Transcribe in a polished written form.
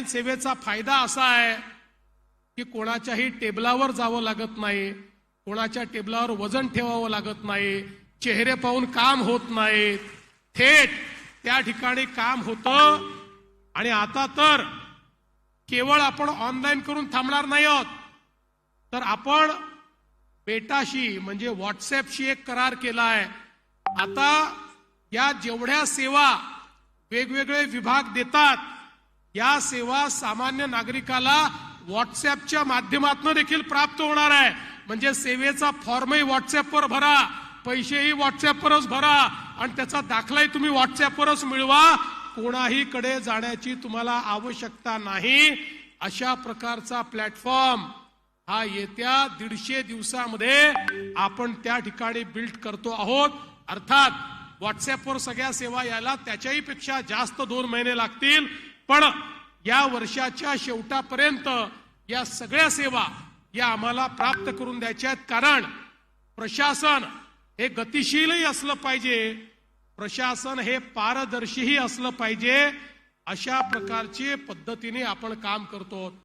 सेवेचा फायदा असा आहे की कोणाच्याही टेबलावर जावं लागत नाही, कोणाच्या टेबलावर वजन ठेवावं लागत नाही, चेहरे पाहून काम होत नाही, थेट त्या ठिकाणी काम होतं। आणि आता तर केवळ आपण ऑनलाईन करून थांबणार नाही आहोत, तर आपण बेटाशी म्हणजे व्हॉट्सअपशी एक करार केला आहे। आता या जेवढ्या सेवा वेगवेगळे विभाग देतात, या सेवा सामान्य नागरिकाला व्हॉट्सअपच्या माध्यमातून देखील प्राप्त होणार आहे। म्हणजे सेवेचा फॉर्मही व्हॉट्सअपवर भरा, पैसेही व्हॉट्सअपवरच भरा आणि त्याचा दाखलाही तुम्ही व्हॉट्सअपवरच मिळवा, कोणाही कडे जाण्याची तुम्हाला आवश्यकता नाही। अशा प्रकारचा प्लॅटफॉर्म हा येत्या 150 दिवसामध्ये आपण त्या ठिकाणी बिल्ड करतो आहोत। अर्थात व्हॉट्सअपवर सगळ्या सेवा यायला त्याच्याही पेक्षा जास्त 2 महिने लागतील, पण या वर्षाच्या शेवटापर्यंत या सगळ्या सेवा या आम्हाला प्राप्त करून द्यायच्या आहेत। कारण प्रशासन हे गतिशीलही असलं पाहिजे, प्रशासन हे पारदर्शीही असलं पाहिजे, अशा प्रकारची पद्धतीने आपण काम करतो।